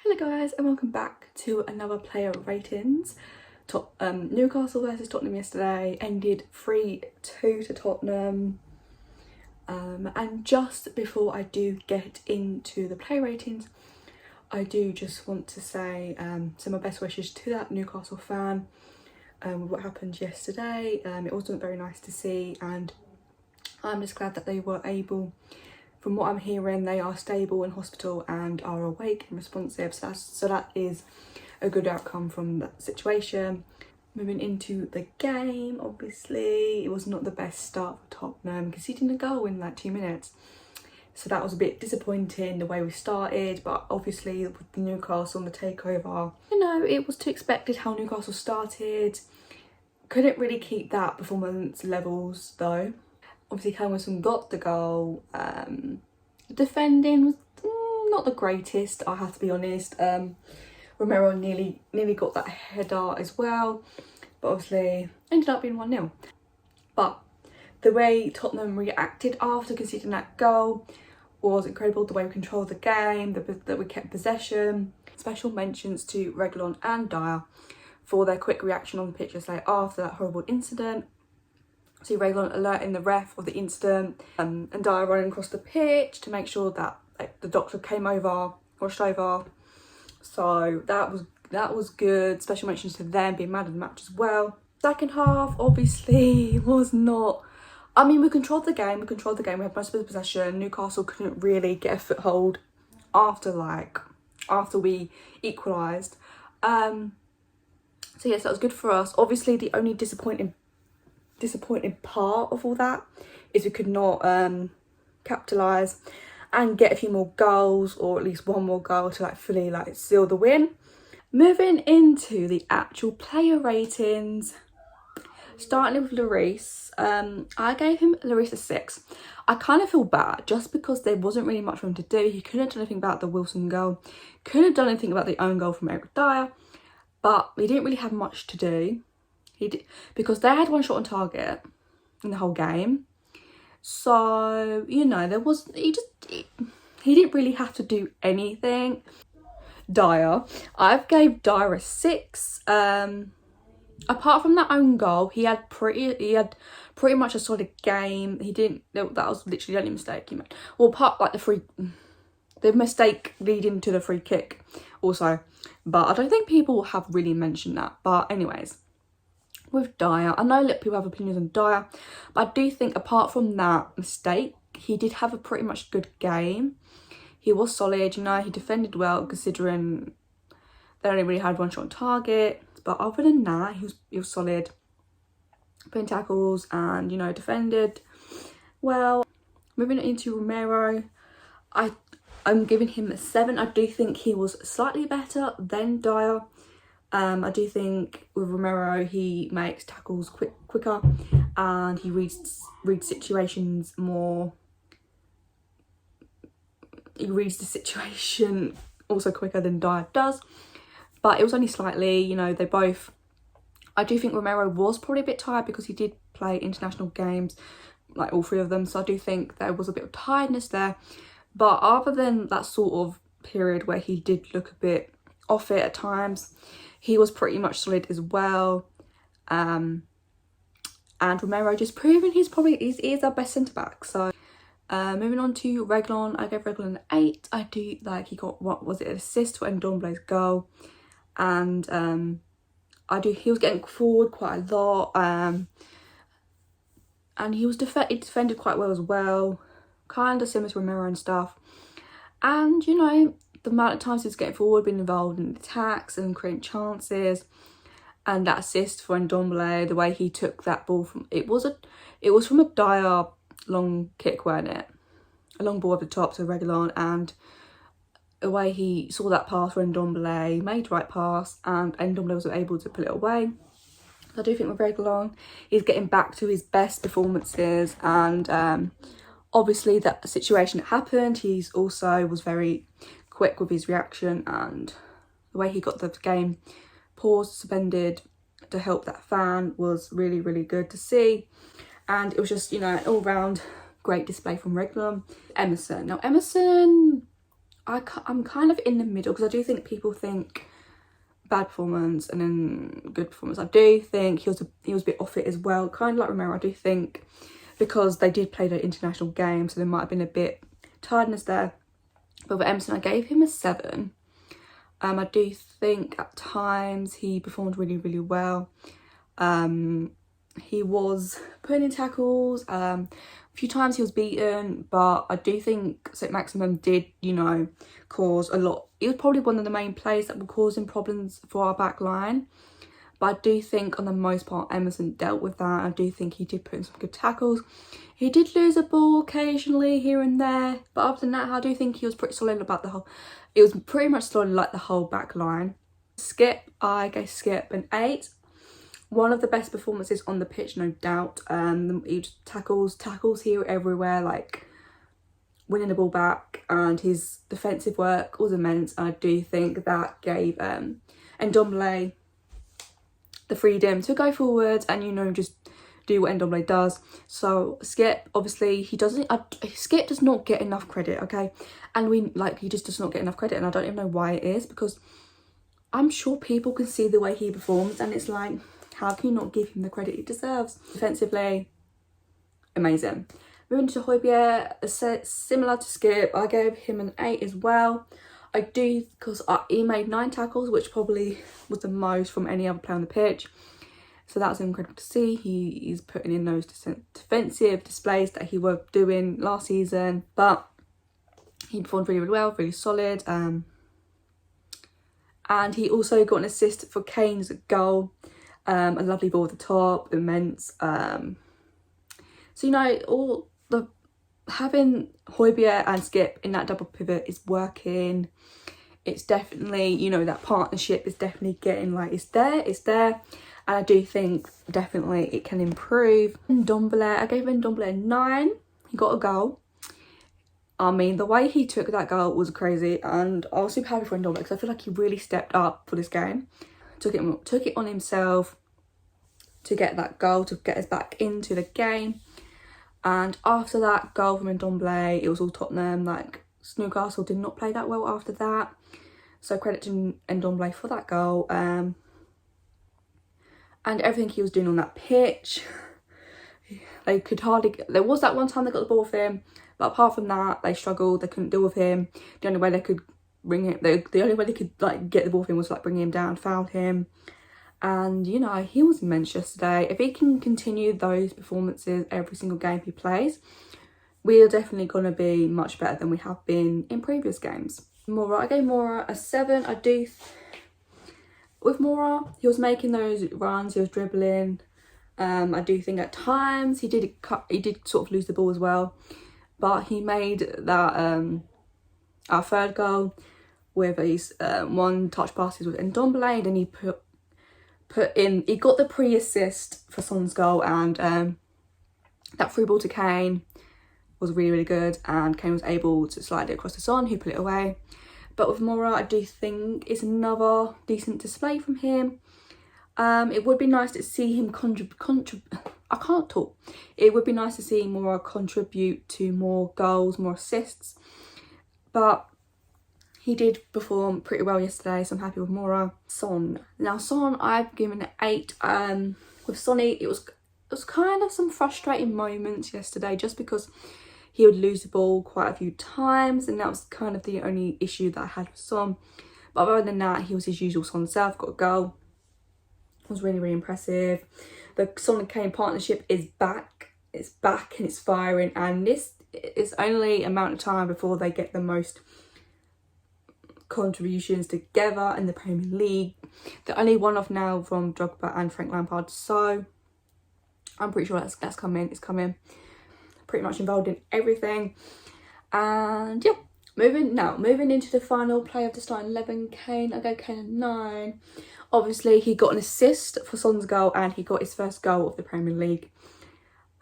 Hello guys and welcome back to another player ratings. Newcastle versus Tottenham yesterday ended 3-2 to Tottenham. And just before I do get into the player ratings, I do just want to say send my best wishes to that Newcastle fan with what happened yesterday. It wasn't very nice to see, and I'm just glad that they were able, from what I'm hearing, they are stable in hospital and are awake and responsive. So that is a good outcome from that situation. Moving into the game, obviously, it was not the best start for Tottenham, conceding a goal in like 2 minutes. So that was a bit disappointing, the way we started. But obviously, with the Newcastle and the takeover, you know, it was to expected how Newcastle started. Couldn't really keep that performance levels though. Obviously, Callum Wilson got the goal. The defending was not the greatest, I have to be honest. Romero nearly got that header as well, but obviously ended up being 1-0. But the way Tottenham reacted after conceding that goal was incredible. The way we controlled the game, that we kept possession. Special mentions to Reguilon and Dyer for their quick reaction on the pitch after that horrible incident. So Reguilon alerting the ref of the incident, and Dyer running across the pitch to make sure that the doctor came over, rushed over. So that was good. Special mentions to them being mad at the match as well. Second half obviously was not. I mean, we controlled the game. We had most of the possession. Newcastle couldn't really get a foothold after we equalised. So yes, that was good for us. Obviously, the only disappointing part of all that is we could not capitalise and get a few more goals, or at least one more goal to fully seal the win. Moving into the actual player ratings, starting with Lloris, I gave him Lloris a 6. I kind of feel bad just because there wasn't really much for him to do. He couldn't do anything about the Wilson goal, couldn't have done anything about the own goal from Eric Dyer, but he didn't really have much to do. He did, because they had one shot on target in the whole game. So, you know, he didn't really have to do anything. Dyer, I've gave Dyer a 6. Apart from that own goal, he had pretty much a solid game. That was literally the only mistake he made. Well, the mistake leading to the free kick also. But I don't think people have really mentioned that. But anyways, with Dyer, I know people have opinions on Dyer, but I do think apart from that mistake, he did have a pretty much good game. He was solid, you know, he defended well considering they only really had one shot on target. But other than that, he was solid, putting tackles and, you know, defended well. Moving into Romero, I'm giving him a 7. I do think he was slightly better than Dyer. I do think with Romero, he makes tackles quicker and he reads situations more. He reads the situation also quicker than Dyer does. But it was only slightly, you know, I do think Romero was probably a bit tired because he did play international games, like all 3 of them. So I do think there was a bit of tiredness there. But other than that sort of period where he did look a bit off it at times, he was pretty much solid as well. And Romero just proving he is our best centre-back. So moving on to Reguilon, I gave Reguilon an 8. I do he got, an assist for Ndombele's goal. And he was getting forward quite a lot. And he defended quite well as well. Kind of similar to Romero and stuff. And, you know, the amount of times he was getting forward, being involved in attacks and creating chances. And that assist for Ndombele, the way he took that ball from... It was from a Dyer long kick, wasn't it? A long ball over the top to Reguilon, and the way he saw that pass for Ndombele, made the right pass, and Ndombele was able to put it away. I do think with Reguilon, he's getting back to his best performances, and obviously that situation that happened, he's also was very quick with his reaction, and the way he got the game paused, suspended to help that fan was really, really good to see. And it was just, you know, an all-round great display from Reguilon. Emerson. Now, Emerson I'm kind of in the middle, because I do think people think bad performance and then good performance. I do think he was a bit off it as well, kind of like Romero. I do think because they did play the international game, so there might have been a bit tiredness there. But for Emerson, I gave him a 7. I do think at times he performed really, really well. He was putting in tackles. A few times he was beaten, but I do think St Maximum did, you know, cause a lot. He was probably one of the main players that were causing problems for our back line. But I do think on the most part Emerson dealt with that. I do think he did put in some good tackles. He did lose a ball occasionally here and there, but other than that I do think he was pretty solid about the whole. It was pretty much solid like the whole back line. Skip, I gave Skip an 8. One of the best performances on the pitch, no doubt. He just tackles here everywhere, like winning the ball back, and his defensive work was immense. And I do think that gave Ndombele the freedom to go forward and, you know, just do what Ndombele does. So Skip, obviously Skip does not get enough credit, okay? And he just does not get enough credit, and I don't even know why it is, because I'm sure people can see the way he performs, and it's like, how can you not give him the credit he deserves? Defensively, amazing. Moving to Højbjerg, similar to Skip, I gave him an 8 as well. I do, because he made 9 tackles, which probably was the most from any other player on the pitch. So that was incredible to see. He's putting in those defensive displays that he was doing last season. But he performed really, really well, really solid. And he also got an assist for Kane's goal. A lovely ball at the top, immense. So, you know, having Højbjerg and Skip in that double pivot is working. It's definitely, you know, that partnership is definitely getting, like, it's there. And I do think definitely it can improve. Ndombele, I gave Ndombele a 9. He got a goal. I mean, the way he took that goal was crazy, and I was super happy for Ndombele because I feel like he really stepped up for this game. Took it on himself to get that goal, to get us back into the game. And after that goal from Ndombele, it was all Tottenham. Like, Newcastle did not play that well after that. So credit to Ndombele for that goal. And everything he was doing on that pitch. They could hardly... There was that one time they got the ball with him, but apart from that, they struggled. They couldn't deal with him. The only way they could bring him... The only way they could, like, get the ball with him was, like, bring him down, foul him. And, you know, he was immense yesterday. If he can continue those performances every single game he plays, we are definitely going to be much better than we have been in previous games. Mora, I gave Mora a 7. With Mora, he was making those runs, he was dribbling. I do think at times he did sort of lose the ball as well. But he made that our third goal with his one touch passes with Ndombele, and then he he got the pre-assist for Son's goal, and that through ball to Kane was really, really good, and Kane was able to slide it across to Son, who put it away. But with Mora, I do think it's another decent display from him. It would be nice to see him I can't talk. It would be nice to see Mora contribute to more goals, more assists. But he did perform pretty well yesterday, so I'm happy with Mora. Son. Now, Son, I've given an 8. With Sonny, it was kind of some frustrating moments yesterday, just because he would lose the ball quite a few times, and that was kind of the only issue that I had with Son. But other than that, he was his usual Son self, got a goal. It was really, really impressive. The Son and Kane partnership is back. It's back and it's firing, and this is only a amount of time before they get the most contributions together in the Premier League. They're only one off now from Drogba and Frank Lampard, so I'm pretty sure that's coming. It's coming. Pretty much involved in everything. And yeah, moving into the final play of the starting 11, Kane. I go Kane a 9. Obviously, he got an assist for Son's goal, and he got his first goal of the Premier League.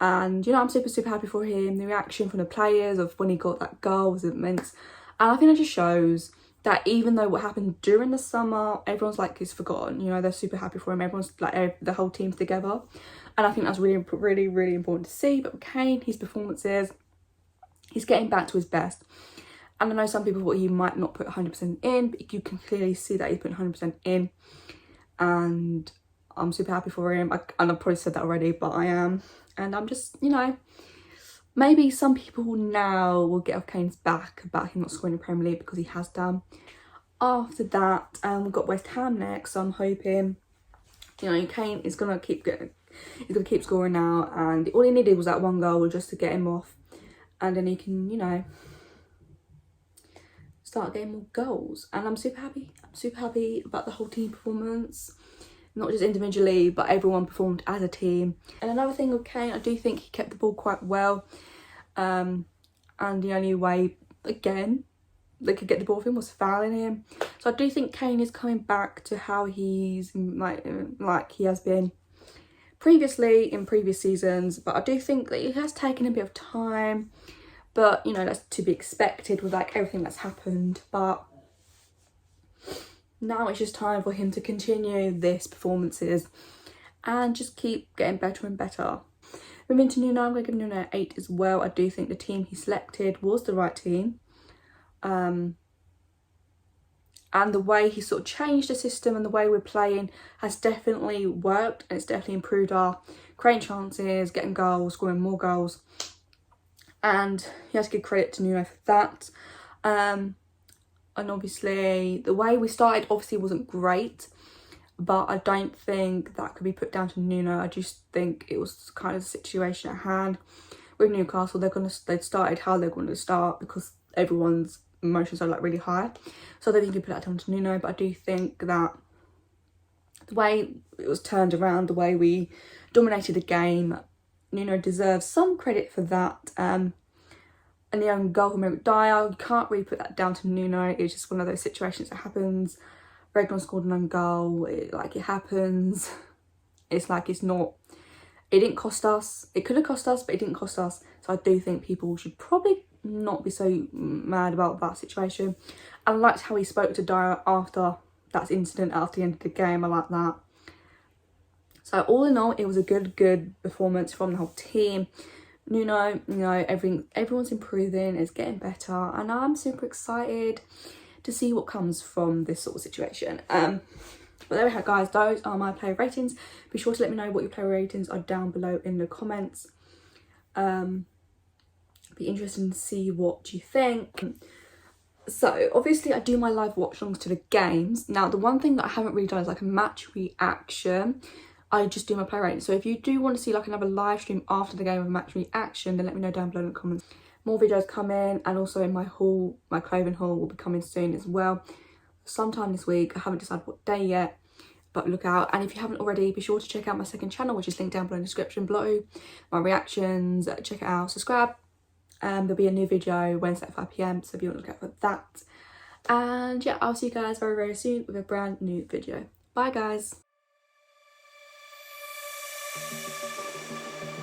And, you know, I'm super, super happy for him. The reaction from the players of when he got that goal was immense. And I think it just shows that even though what happened during the summer, everyone's like, he's forgotten. You know, they're super happy for him. Everyone's like, the whole team's together. And I think that's really, really, really important to see. But with Kane, his performances, he's getting back to his best. And I know some people thought he might not put 100% in, but you can clearly see that he's putting 100% in. And I'm super happy for him. And I've probably said that already, but I am. And I'm just, you know, maybe some people now will get off Kane's back about him not scoring in the Premier League because he has done. After that, we've got West Ham next. So I'm hoping, you know, Kane is going to keep scoring now. And all he needed was that one goal just to get him off. And then he can, you know, start getting more goals. And I'm super happy. I'm super happy about the whole team performance. Not just individually, but everyone performed as a team. And another thing with Kane, I do think he kept the ball quite well. And the only way, again, they could get the ball off him was fouling him. So I do think Kane is coming back to how he's like he has been previously in previous seasons. But I do think that it has taken a bit of time. But, you know, that's to be expected with like everything that's happened. But now it's just time for him to continue this performances and just keep getting better and better. Moving to Nuno, I'm going to give Nuno an 8 as well. I do think the team he selected was the right team. And the way he sort of changed the system and the way we're playing has definitely worked. And it's definitely improved our creating chances, getting goals, scoring more goals. And he has to give credit to Nuno for that. And obviously the way we started obviously wasn't great, but I don't think that could be put down to Nuno. I just think it was kind of the situation at hand with Newcastle. They'd started how they're going to start because everyone's emotions are like really high. So I don't think you put that down to Nuno, but I do think that the way it was turned around, the way we dominated the game, Nuno deserves some credit for that. And the own goal from Eric Dyer, you can't really put that down to Nuno. It's just one of those situations that happens. Reguilon scored an own goal. It happens. It's like it didn't cost us. It could have cost us, but it didn't cost us. So I do think people should probably not be so mad about that situation. I liked how he spoke to Dyer after that incident, after the end of the game. I like that. So all in all, it was a good performance from the whole team. Nuno, you know, everyone's improving, it's getting better, and I'm super excited to see what comes from this sort of situation. But there we have, guys. Those are my player ratings. Be sure to let me know what your player ratings are down below in the comments. Be interested to see what you think. So obviously I do my live watch alongs to the games. Now the one thing that I haven't really done is like a match reaction. I just do my player rating. So if you do want to see like another live stream after the game of match reaction, then let me know down below in the comments. More videos come in, and also in my haul, my clothing haul will be coming soon as well. Sometime this week. I haven't decided what day yet, but look out. And if you haven't already, be sure to check out my second channel, which is linked down below in the description below. My reactions, check it out, subscribe. There'll be a new video Wednesday at 5 PM, so be on the lookout for that. And yeah, I'll see you guys very soon with a brand new video. Bye guys.